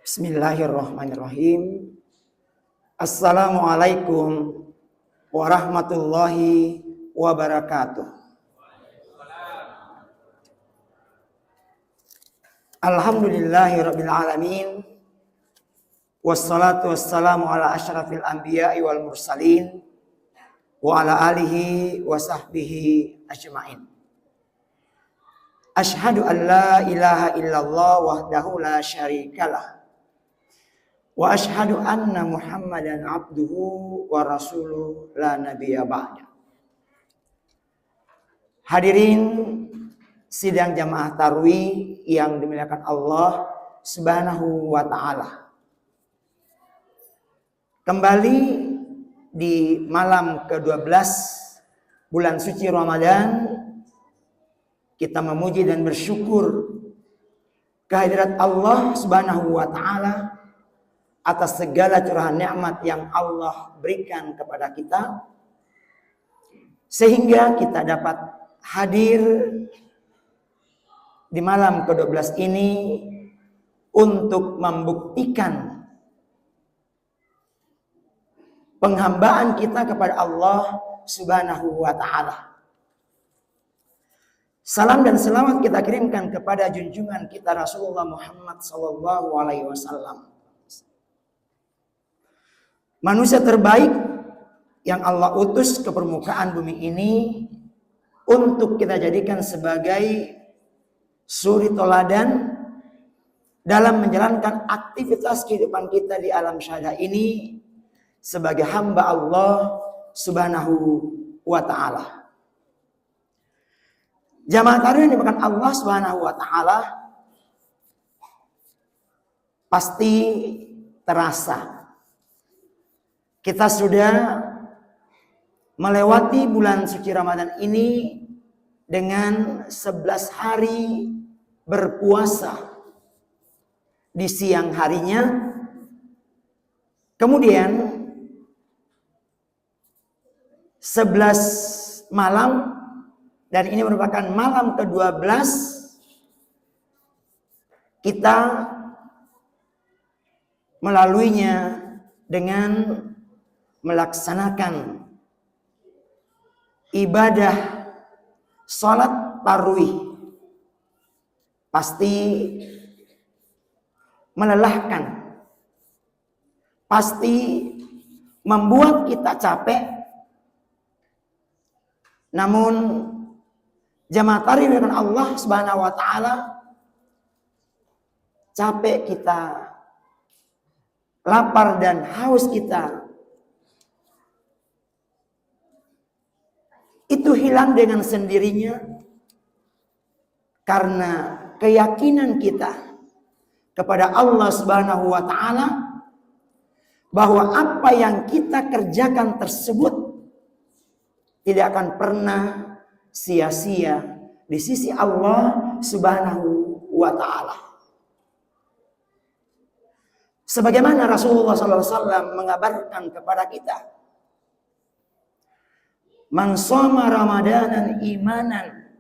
Bismillahirrahmanirrahim. Assalamualaikum warahmatullahi wabarakatuh. Alhamdulillahirabbil alamin. Wassalatu wassalamu ala asyrafil anbiya'i wal mursalin wa ala alihi wa sahbihi ajma'in. Asyhadu an la ilaha illallah wahdahu la syarikalah. Wa asyhadu anna Muhammadan abduhu wa rasuluh la nabiyya ba'da. Hadirin sidang jamaah tarwih yang dimuliakan Allah Subhanahu wa taala. Kembali di malam ke-12 bulan suci Ramadan, kita memuji dan bersyukur kehadirat Allah Subhanahu wa taala atas segala curahan nikmat yang Allah berikan kepada kita, sehingga kita dapat hadir di malam ke-12 ini untuk membuktikan penghambaan kita kepada Allah Subhanahu wa taala. Salam dan selawat kita kirimkan kepada junjungan kita Rasulullah Muhammad sallallahu alaihi wasallam. Manusia terbaik yang Allah utus ke permukaan bumi ini untuk kita jadikan sebagai suri toladan dalam menjalankan aktivitas kehidupan kita di alam syahadah ini sebagai hamba Allah Subhanahu wa taala. Jamaah tarwih yang dimakan Allah Subhanahu wa taala pasti terasa. Kita sudah melewati bulan suci Ramadan ini dengan 11 hari berpuasa di siang harinya. Kemudian 11 malam, dan ini merupakan malam ke-12 kita melaluinya dengan melaksanakan ibadah salat tarawih. Pasti melelahkan, pasti membuat kita capek. Namun jamaah tarwih dengan Allah Subhanahu wa taala, capek kita, lapar dan haus kita itu hilang dengan sendirinya karena keyakinan kita kepada Allah Subhanahu wa taala bahwa apa yang kita kerjakan tersebut tidak akan pernah sia-sia di sisi Allah Subhanahu wa taala. Sebagaimana Rasulullah SAW mengabarkan kepada kita, man shoma ramadanan imanan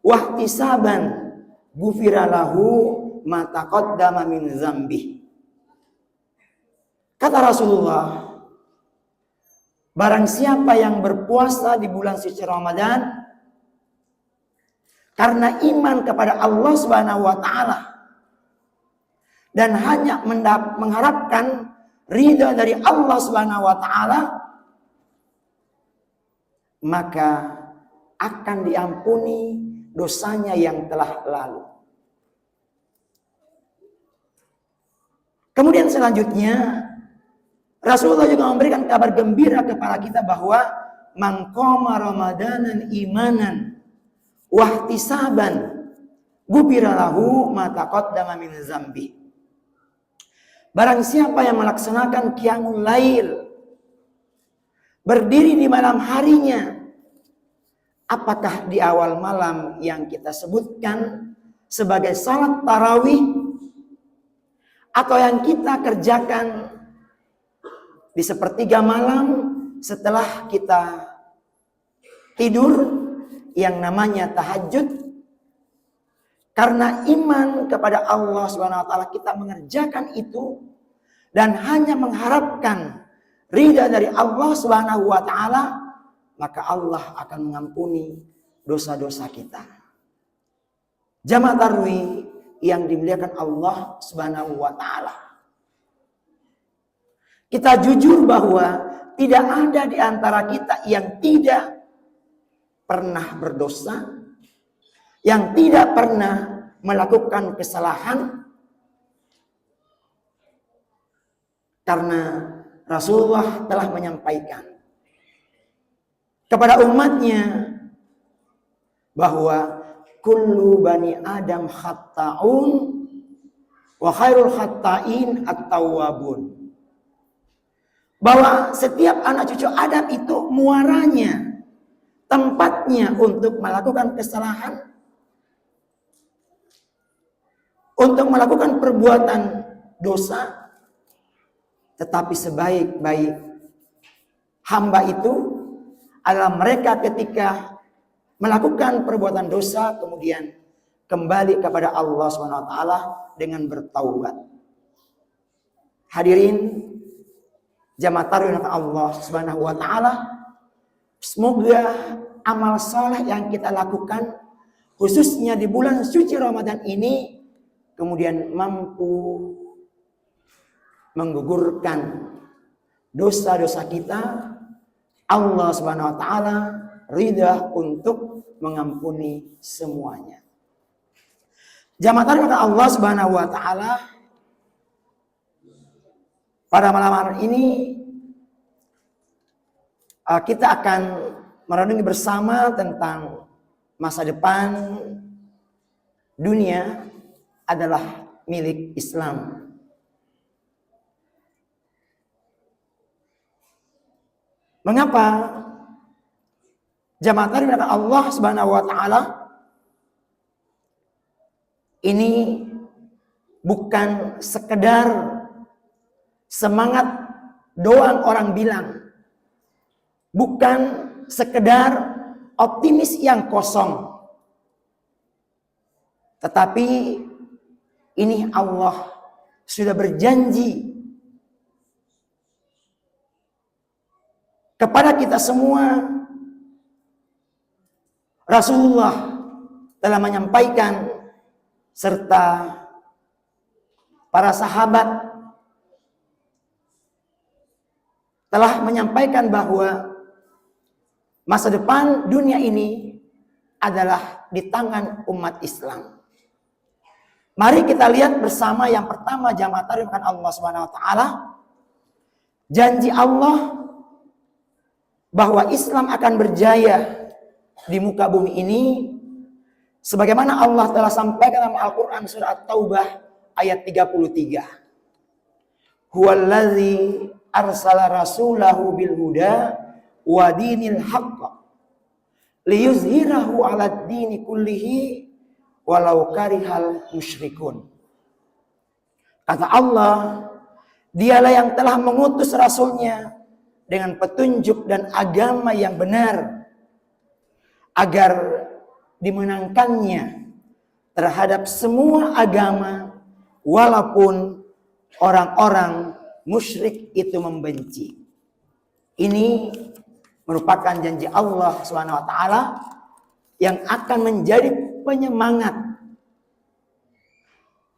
wahtisaban ghufira lahu ma taqaddama min dzambi. Kata Rasulullah, barang siapa yang berpuasa di bulan suci Ramadan karena iman kepada Allah Subhanahu wa taala dan hanya mengharapkan ridha dari Allah Subhanahu wa taala, maka akan diampuni dosanya yang telah lalu. Kemudian selanjutnya Rasulullah juga memberikan kabar gembira kepada kita bahwa man qama ramadanan imanan wahtisaban ghufira lahu ma taqaddama min dzambi. Barang siapa yang melaksanakan qiyamul lail, berdiri di malam harinya, apakah di awal malam yang kita sebutkan sebagai salat tarawih, atau yang kita kerjakan di sepertiga malam setelah kita tidur yang namanya tahajud, Karena iman kepada Allah Subhanahu wa taala kita mengerjakan itu dan hanya mengharapkan ridha dari Allah Subhanahu wa taala, maka Allah akan mengampuni dosa-dosa kita. Jamaah tarawih yang dimuliakan Allah Subhanahu wa taala. Kita jujur bahwa tidak ada di antara kita yang tidak pernah berdosa, yang tidak pernah melakukan kesalahan, karena Rasulullah telah menyampaikan kepada umatnya bahwa kullu bani Adam khatta'un wa khairul khatta'in at-tawwabun. Bahwa setiap anak cucu Adam itu muaranya, tempatnya untuk melakukan kesalahan, untuk melakukan perbuatan dosa. Tetapi sebaik-baik hamba itu adalah mereka ketika melakukan perbuatan dosa kemudian kembali kepada Allah SWT dengan bertaubat. Hadirin jamaah tarawih Allah Subhanahu wa taala, semoga amal soleh yang kita lakukan khususnya di bulan suci Ramadan ini kemudian mampu menggugurkan dosa-dosa kita. Allah Subhanahu wa taala ridha untuk mengampuni semuanya. Jamaah tarawih Allah Subhanahu wa taala, pada malam hari ini kita akan merenungi bersama tentang masa depan dunia adalah milik Islam. Mengapa jamaah tarawih Allah Subhanahu wa taala ini bukan sekedar semangat doang orang bilang, bukan sekedar optimis yang kosong, tetapi ini Allah sudah berjanji kepada kita semua. Rasulullah telah menyampaikan serta para sahabat telah menyampaikan bahwa masa depan dunia ini adalah di tangan umat Islam. Mari kita lihat bersama yang pertama jamaah tarawih Allah Subhanahu wa taala. Janji Allah bahwa Islam akan berjaya di muka bumi ini sebagaimana Allah telah sampaikan dalam Al-Qur'an surah At-Taubah ayat 33. Huwallazi arsala rasulahu bil huda wa dinil haqq liyuzhirahu 'alad dini kullihi walau karihal musyrikun. Kata Allah, dialah yang telah mengutus rasulnya dengan petunjuk dan agama yang benar agar dimenangkannya terhadap semua agama walaupun orang-orang musyrik itu membenci. Ini merupakan janji Allah Subhanahu wa taala yang akan menjadi penyemangat,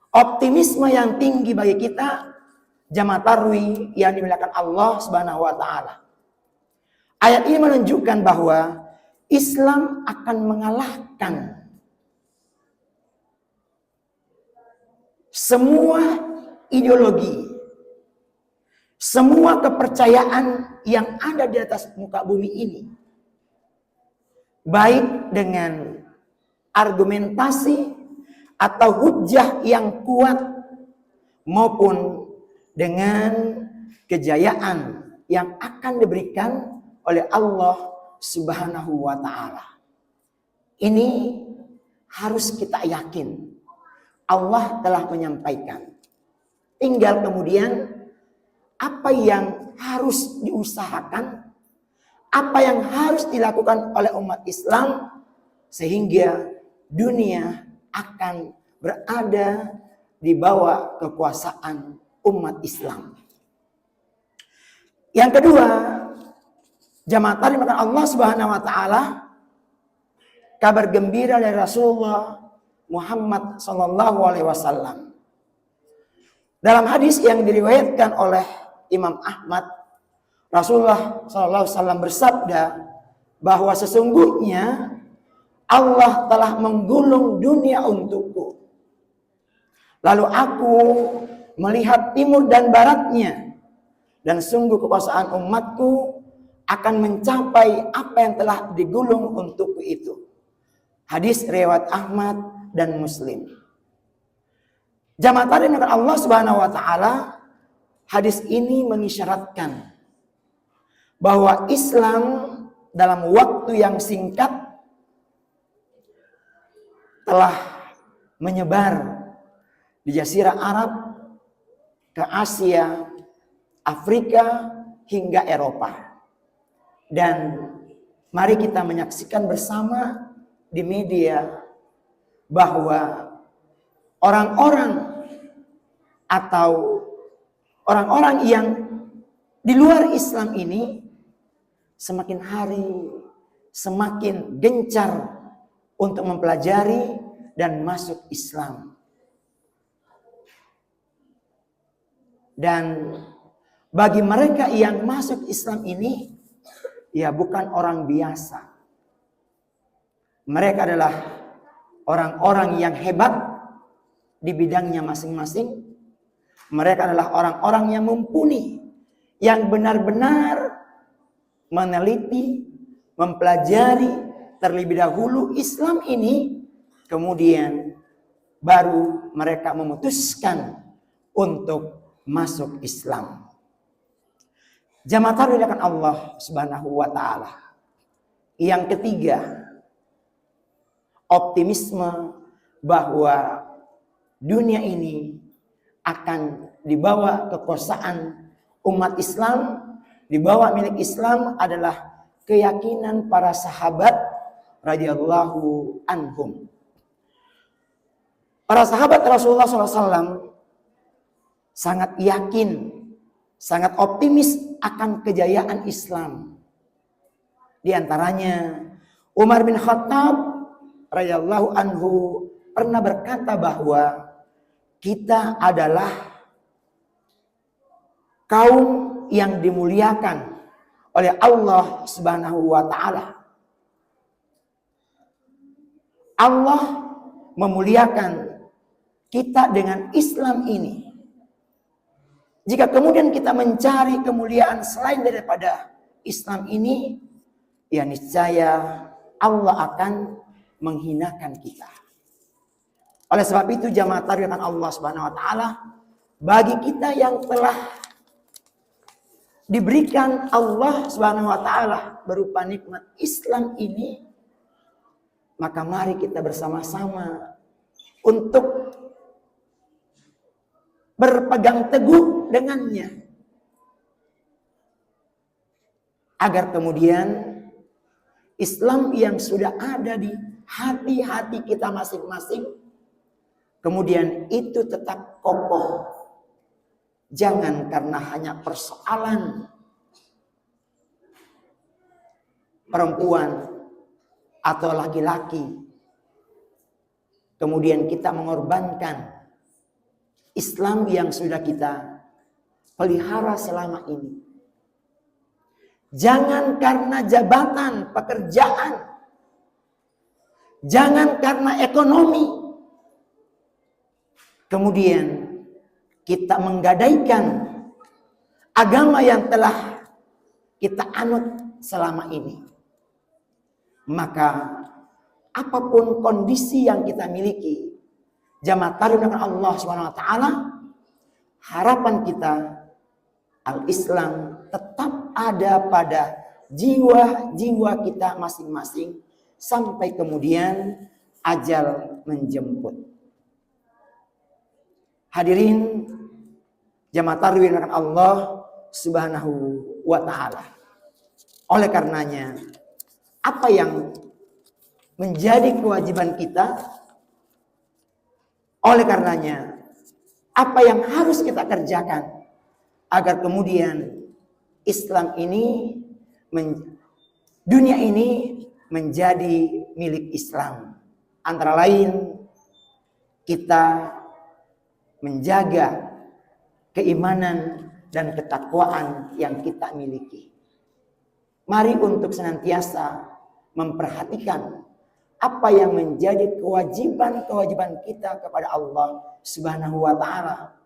optimisme yang tinggi bagi kita jamaah tarawih yang dimuliakan Allah Subhanahu wa taala. Ayat ini menunjukkan bahwa Islam akan mengalahkan semua ideologi, semua kepercayaan yang ada di atas muka bumi ini. Baik dengan argumentasi atau hujah yang kuat maupun dengan kejayaan yang akan diberikan oleh Allah Subhanahu wa taala. Ini harus kita yakin. Allah telah menyampaikan. Tinggal kemudian apa yang harus diusahakan, apa yang harus dilakukan oleh umat Islam sehingga dunia akan berada di bawah kekuasaan umat Islam. Yang kedua, jamaah taklim Allah Subhanahu wa taala, kabar gembira dari Rasulullah Muhammad sallallahu alaihi wasallam. Dalam hadis yang diriwayatkan oleh Imam Ahmad, Rasulullah sallallahu alaihi wasallam bersabda bahwa sesungguhnya Allah telah menggulung dunia untukku. Lalu aku melihat timur dan baratnya, dan sungguh kekuasaan umatku akan mencapai apa yang telah digulung untukku itu. Hadis riwayat Ahmad dan Muslim. Jamaah taklim Allah Subhanahu wa taala, hadis ini mengisyaratkan bahwa Islam dalam waktu yang singkat telah menyebar di Jazirah Arab, ke Asia, Afrika, hingga Eropa. Dan mari kita menyaksikan bersama di media bahwa orang-orang atau orang-orang yang di luar Islam ini semakin hari semakin gencar untuk mempelajari dan masuk Islam. Dan bagi mereka yang masuk Islam ini, ya bukan orang biasa. Mereka adalah orang-orang yang hebat di bidangnya masing-masing. Mereka adalah orang-orang yang mumpuni, yang benar-benar meneliti, mempelajari terlebih dahulu Islam ini, kemudian baru mereka memutuskan untuk masuk Islam. Jamaah taklim Allah Subhanahu wa taala. Yang ketiga, optimisme bahwa dunia ini akan dibawa kekuasaan umat Islam, dibawa milik Islam adalah keyakinan para sahabat radhiyallahu anhum. Para sahabat Rasulullah SAW sangat yakin, sangat optimis akan kejayaan Islam. Di antaranya Umar bin Khattab radhiyallahu anhu pernah berkata bahwa kita adalah kaum yang dimuliakan oleh Allah Subhanahu wa taala. Allah memuliakan kita dengan Islam ini. Jika kemudian kita mencari kemuliaan selain daripada Islam ini, ya niscaya Allah akan menghinakan kita. Oleh sebab itu jamaah taklim Allah Subhanahu wa taala, bagi kita yang telah diberikan Allah Subhanahu wa taala berupa nikmat Islam ini, maka mari kita bersama-sama untuk berpegang teguh dengannya, agar kemudian Islam yang sudah ada di hati-hati kita masing-masing, kemudian itu tetap kokoh. Jangan karena hanya persoalan perempuan atau laki-laki, kemudian kita mengorbankan Islam yang sudah kita pelihara selama ini. Jangan karena jabatan, pekerjaan. Jangan karena ekonomi. Kemudian kita menggadaikan agama yang telah kita anut selama ini. Maka apapun kondisi yang kita miliki, jamaah taklim Allah Subhanahu wa taala, harapan kita al-Islam tetap ada pada jiwa-jiwa kita masing-masing sampai kemudian ajal menjemput. Hadirin jamaah taklim Allah Subhanahu wa taala. Oleh karenanya, apa yang menjadi kewajiban kita Oleh karenanya, apa yang harus kita kerjakan agar kemudian Islam ini, dunia ini menjadi milik Islam? Antara lain, kita menjaga keimanan dan ketakwaan yang kita miliki. Mari untuk senantiasa memperhatikan apa yang menjadi kewajiban-kewajiban kita kepada Allah Subhanahu wa taala,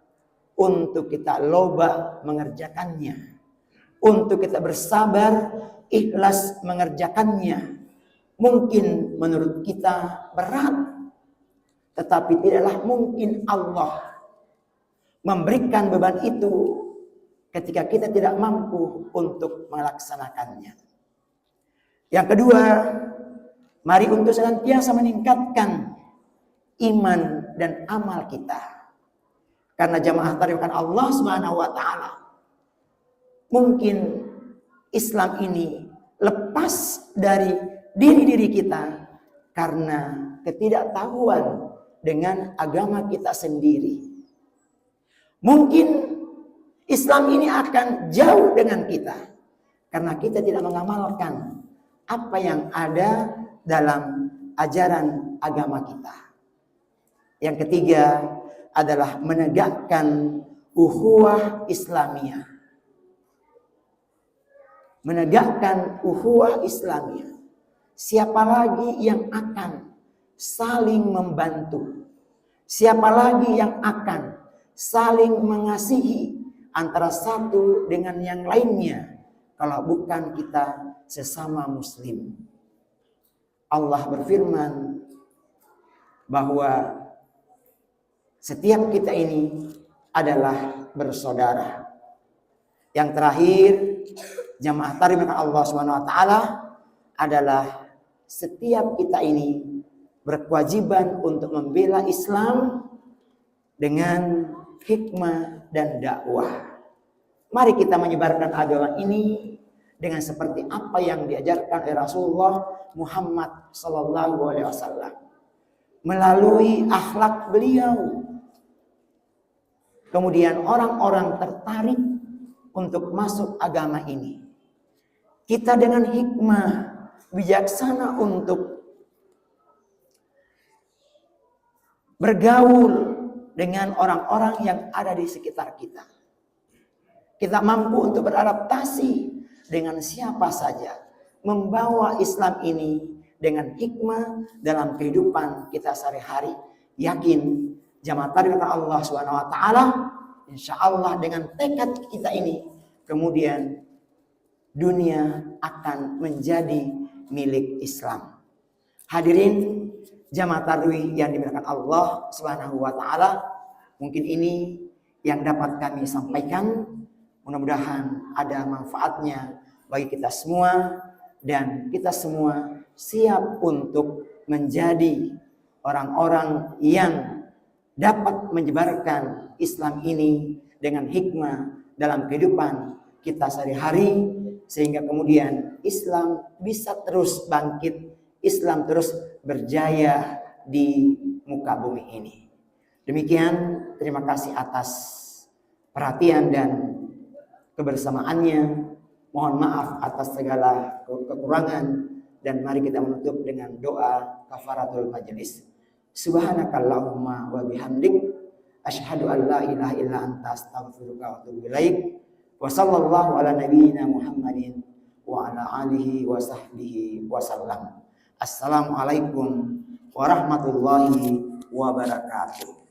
untuk kita loba mengerjakannya, untuk kita bersabar ikhlas mengerjakannya. Mungkin menurut kita berat, tetapi tidaklah mungkin Allah memberikan beban itu ketika kita tidak mampu untuk melaksanakannya. Yang kedua, mari untuk senantiasa meningkatkan iman dan amal kita. Karena jamaah tarikan Allah Subhanahu wa taala, mungkin Islam ini lepas dari diri kita karena ketidaktahuan dengan agama kita sendiri. Mungkin Islam ini akan jauh dengan kita karena kita tidak mengamalkan apa yang ada dalam ajaran agama kita. Yang ketiga adalah menegakkan ukhuwah Islamiyah. Menegakkan ukhuwah Islamiyah. Siapa lagi yang akan saling membantu? Siapa lagi yang akan saling mengasihi antara satu dengan yang lainnya kalau bukan kita sesama muslim? Allah berfirman bahwa setiap kita ini adalah bersaudara. Yang terakhir, jamaah tarikan Allah Subhanahu wa taala, adalah setiap kita ini berkewajiban untuk membela Islam dengan hikmah dan dakwah. Mari kita menyebarkan agama ini dengan seperti apa yang diajarkan oleh Rasulullah Muhammad sallallahu alaihi wasallam. Melalui akhlak beliau, kemudian orang-orang tertarik untuk masuk agama ini. Kita dengan hikmah, bijaksana untuk bergaul dengan orang-orang yang ada di sekitar kita. Kita mampu untuk beradaptasi dengan siapa saja, membawa Islam ini dengan hikmah dalam kehidupan kita sehari-hari. Yakin jamaah tarikat Allah Subhanahu wa taala, insyaallah dengan tekad kita ini kemudian dunia akan menjadi milik Islam. Hadirin jamaah tarawih yang dimuliakan Allah Subhanahu wa taala, mungkin ini yang dapat kami sampaikan. Mudah-mudahan ada manfaatnya bagi kita semua dan kita semua siap untuk menjadi orang-orang yang dapat menyebarkan Islam ini dengan hikmah dalam kehidupan kita sehari-hari, sehingga kemudian Islam bisa terus bangkit, Islam terus berjaya di muka bumi ini. Demikian, terima kasih atas perhatian dan kebersamaannya. Mohon maaf atas segala kekurangan, dan mari kita menutup dengan doa kafaratul majlis. Subhanakallahumma wa bihamdik, asyhadu an la ilaha illa anta, astaghfiruka wa atubu ilaik. Wa sallallahu ala nabiyyina Muhammadin wa ala alihi wa sahbihi wa sallam. Assalamualaikum warahmatullahi wabarakatuh.